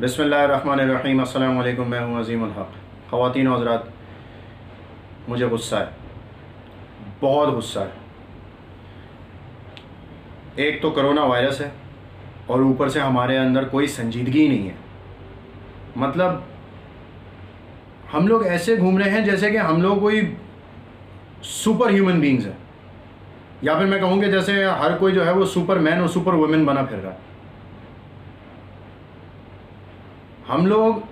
बिस्मिल्लाहिर्रहमानिर्रहीम। अस्सलाम वालेकुम। मैं हूँ अज़ीमुल हक़। ख़वातीन व हज़रात, मुझे गुस्सा है, बहुत गुस्सा है। एक तो कोरोना वायरस है और ऊपर से हमारे अंदर कोई संजीदगी ही नहीं है। मतलब हम लोग ऐसे घूम रहे हैं जैसे कि हम लोग कोई सुपर ह्यूमन बींग्स हैं, या फिर मैं कहूँ कि जैसे हर कोई जो है वो सुपर मैन और सुपर वुमेन बना फिर रहा है। हम लोग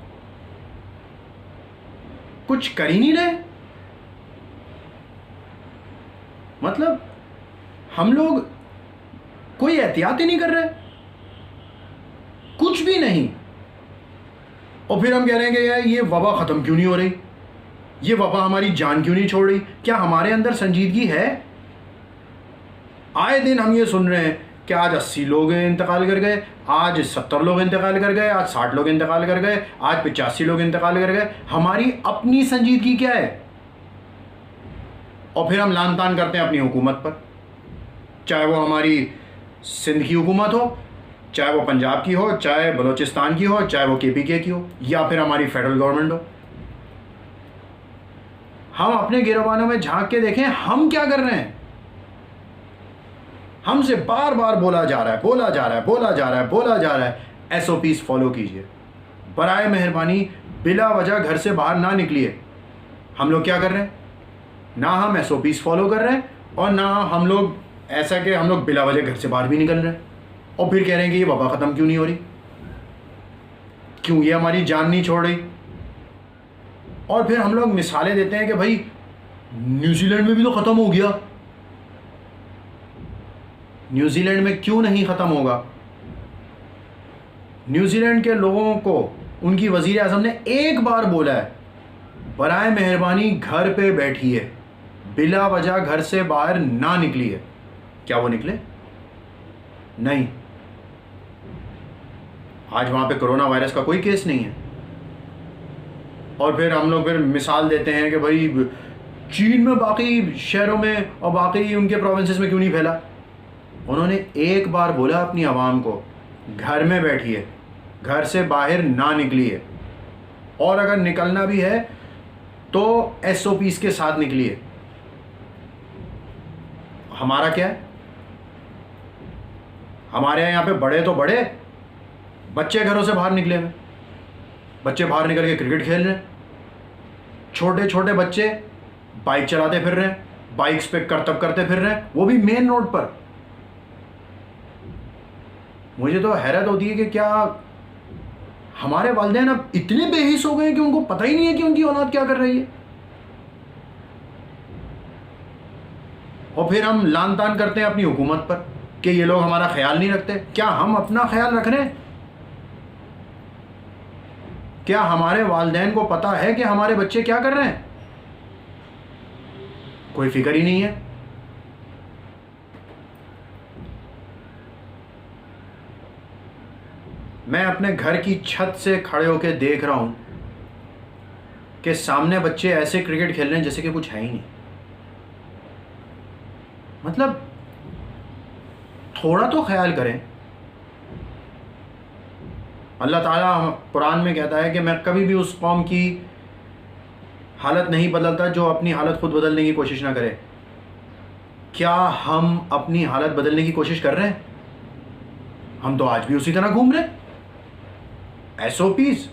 कुछ कर ही नहीं रहे। मतलब हम लोग कोई एहतियात ही नहीं कर रहे, कुछ भी नहीं। और फिर हम कह रहे हैं कि यार ये वबा ख़त्म क्यों नहीं हो रही, ये वबा हमारी जान क्यों नहीं छोड़ रही। क्या हमारे अंदर संजीदगी है? आए दिन हम ये सुन रहे हैं कि आज 80 लोग इंतकाल कर गए, आज 70 लोग इंतकाल कर गए, आज 60 लोग इंतकाल कर गए, आज 85 लोग इंतकाल कर गए। हमारी अपनी संजीदगी क्या है? और फिर हम लान तान करते हैं अपनी हुकूमत पर, चाहे वो हमारी सिंध की हुकूमत हो, चाहे वो पंजाब की हो, चाहे बलूचिस्तान की हो, चाहे वो KPK की हो, या फिर हमारी फेडरल गवर्नमेंट हो। हम अपने गिरबानों में झांक के देखें हम क्या कर रहे हैं। हमसे बार बार बोला जा रहा है, बोला जा रहा है, बोला जा रहा है, बोला जा रहा है, SOPs फॉलो कीजिए, बराए मेहरबानी बिला वजह घर से बाहर ना निकलिए। हम लोग क्या कर रहे हैं? ना हम SOPs फॉलो कर रहे हैं और ना हम लोग ऐसा कि हम लोग बिला वजह घर से बाहर भी निकल रहे हैं। और फिर कह रहे हैं कि ये वबा ख़त्म क्यों नहीं हो रही, क्यों ये हमारी जान नहीं छोड़ रही। और फिर हम लोग मिसालें देते हैं कि भाई न्यूजीलैंड में भी तो ख़त्म हो गया। न्यूजीलैंड में क्यों नहीं ख़त्म होगा? न्यूजीलैंड के लोगों को उनकी वज़ीर आज़म ने एक बार बोला है, बराए मेहरबानी घर पे बैठिए, बिला वजह घर से बाहर ना निकलिए। क्या वो निकले? नहीं। आज वहाँ पे कोरोना वायरस का कोई केस नहीं है। और फिर हम लोग फिर मिसाल देते हैं कि भाई चीन में बाकी शहरों में और बाकी उनके प्रोविंसेस में क्यों नहीं फैला। उन्होंने एक बार बोला अपनी आवाम को, घर में बैठिए, घर से बाहर ना निकलिए, और अगर निकलना भी है तो SOPs के साथ निकलिए। हमारा क्या है? हमारे यहाँ पे बड़े तो बड़े, बच्चे घरों से बाहर निकले हुए, बच्चे बाहर निकल के क्रिकेट खेल रहे हैं, छोटे छोटे बच्चे बाइक चलाते फिर रहे हैं, बाइक्स पे करतब करते फिर रहे हैं, वो भी मेन रोड पर। मुझे तो हैरत होती है कि क्या हमारे वालिदैन अब इतने बेहिस हो गए कि उनको पता ही नहीं है कि उनकी औलाद क्या कर रही है। और फिर हम लान तान करते हैं अपनी हुकूमत पर कि ये लोग हमारा ख्याल नहीं रखते। क्या हम अपना ख्याल रख रहे हैं? क्या हमारे वालिदैन को पता है कि हमारे बच्चे क्या कर रहे हैं? कोई फिक्र ही नहीं है। मैं अपने घर की छत से खड़े होकर देख रहा हूं कि सामने बच्चे ऐसे क्रिकेट खेल रहे हैं जैसे कि कुछ है ही नहीं। मतलब थोड़ा तो ख्याल करें। अल्लाह ताला कुरान में कहता है कि मैं कभी भी उस कौम की हालत नहीं बदलता जो अपनी हालत खुद बदलने की कोशिश ना करे। क्या हम अपनी हालत बदलने की कोशिश कर रहे हैं? हम तो आज भी उसी तरह घूम रहे हैं। SOPs,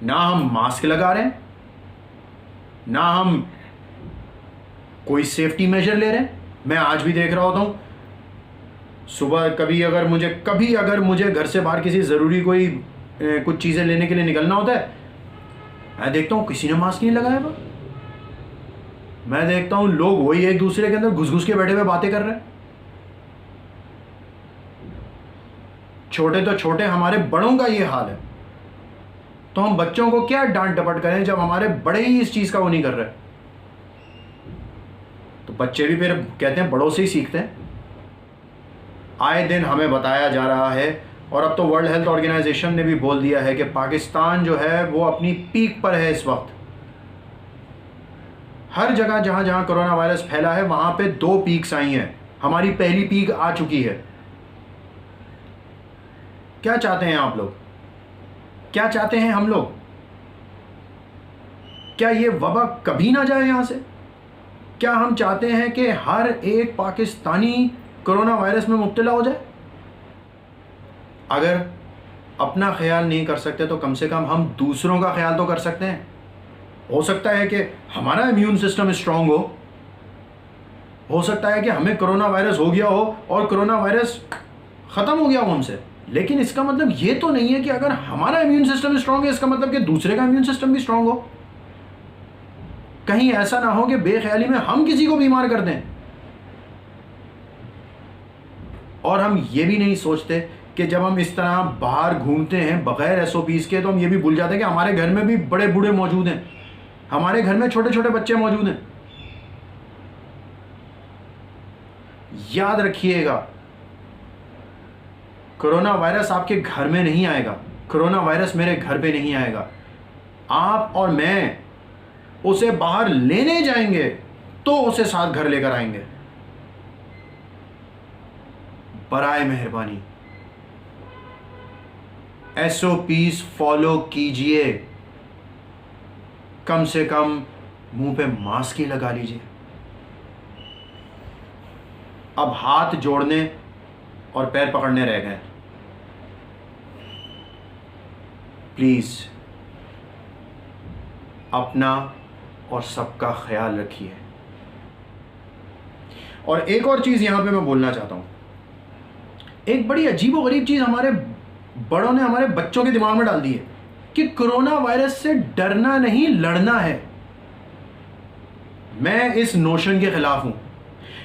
ना हम मास्क लगा रहे हैं, ना हम कोई सेफ्टी मेजर ले रहे हैं। मैं आज भी देख रहा होता हूँ सुबह, कभी अगर मुझे घर से बाहर किसी ज़रूरी कोई कुछ चीज़ें लेने के लिए निकलना होता है, मैं देखता हूँ किसी ने मास्क नहीं लगाया हुआ। मैं देखता हूँ लोग वही एक दूसरे के अंदर घुस घुस के बैठे हुए बातें कर रहे हैं। छोटे तो छोटे हमारे बड़ों का ये हाल है, तो हम बच्चों को क्या डांट डपट करें जब हमारे बड़े ही इस चीज़ का वो नहीं कर रहे। तो बच्चे भी फिर कहते हैं बड़ों से ही सीखते हैं। आए दिन हमें बताया जा रहा है, और अब तो वर्ल्ड हेल्थ ऑर्गेनाइजेशन ने भी बोल दिया है कि पाकिस्तान जो है वो अपनी पीक पर है इस वक्त। हर जगह जहाँ जहाँ कोरोना वायरस फैला है वहाँ पे 2 पीक्स आई हैं। हमारी पहली पीक आ चुकी है। क्या चाहते हैं आप लोग? क्या चाहते हैं हम लोग? क्या ये वबा कभी ना जाए यहां से? क्या हम चाहते हैं कि हर एक पाकिस्तानी कोरोना वायरस में मुब्तला हो जाए? अगर अपना ख्याल नहीं कर सकते तो कम से कम हम दूसरों का ख्याल तो कर सकते हैं। हो सकता है कि हमारा इम्यून सिस्टम स्ट्रांग हो सकता है कि हमें कोरोना वायरस हो गया हो और कोरोना वायरस ख़त्म हो गया हो हमसे, लेकिन इसका मतलब ये तो नहीं है कि अगर हमारा इम्यून सिस्टम स्ट्रांग है इसका मतलब कि दूसरे का इम्यून सिस्टम भी स्ट्रांग हो। कहीं ऐसा ना हो कि बेख्याली में हम किसी को बीमार कर दें। और हम ये भी नहीं सोचते कि जब हम इस तरह बाहर घूमते हैं बगैर एसओपीज़ के, तो हम ये भी भूल जाते हैं कि हमारे घर में भी बड़े बूढ़े मौजूद हैं, हमारे घर में छोटे छोटे बच्चे मौजूद हैं। याद रखिएगा, कोरोना वायरस आपके घर में नहीं आएगा, कोरोना वायरस मेरे घर पे नहीं आएगा। आप और मैं उसे बाहर लेने जाएंगे तो उसे साथ घर लेकर आएंगे। बराए मेहरबानी एसओपीज़ फॉलो कीजिए। कम से कम मुंह पे मास्क ही लगा लीजिए। अब हाथ जोड़ने और पैर पकड़ने रह गए। प्लीज़ अपना और सबका ख्याल रखिए। और एक और चीज़ यहां पे मैं बोलना चाहता हूं। एक बड़ी अजीबोगरीब चीज़ हमारे बड़ों ने हमारे बच्चों के दिमाग में डाल दी है कि कोरोना वायरस से डरना नहीं लड़ना है। मैं इस नोशन के खिलाफ हूं।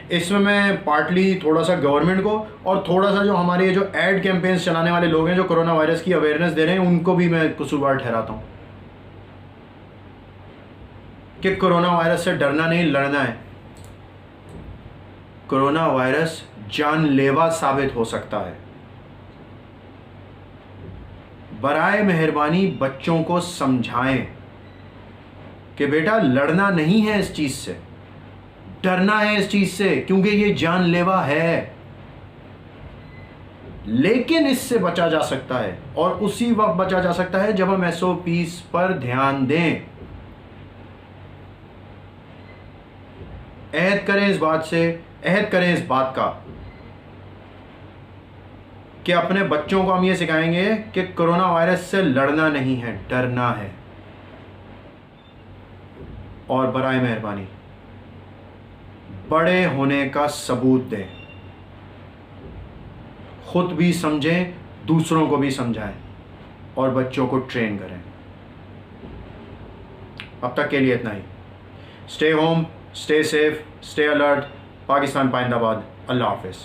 इसमें मैं पार्टली थोड़ा सा गवर्नमेंट को और थोड़ा सा जो हमारे जो एड कैंपेन्स चलाने वाले लोग हैं जो कोरोना वायरस की अवेयरनेस दे रहे हैं उनको भी मैं कसूरवार ठहराता हूं कि कोरोना वायरस से डरना नहीं लड़ना है। कोरोना वायरस जानलेवा साबित हो सकता है। बराए मेहरबानी बच्चों को समझाएं कि बेटा लड़ना नहीं है इस चीज से, डरना है इस चीज से, क्योंकि ये जानलेवा है। लेकिन इससे बचा जा सकता है और उसी वक्त बचा जा सकता है जब हम एसओपीज़ पर ध्यान दें। अहद करें इस बात का कि अपने बच्चों को हम ये सिखाएंगे कि कोरोना वायरस से लड़ना नहीं है, डरना है। और बराए मेहरबानी बड़े होने का सबूत दें, खुद भी समझें, दूसरों को भी समझाएं और बच्चों को ट्रेन करें। अब तक के लिए इतना ही। Stay home, stay safe, stay alert. Pakistan पाइंदाबाद। अल्लाह हाफिज़।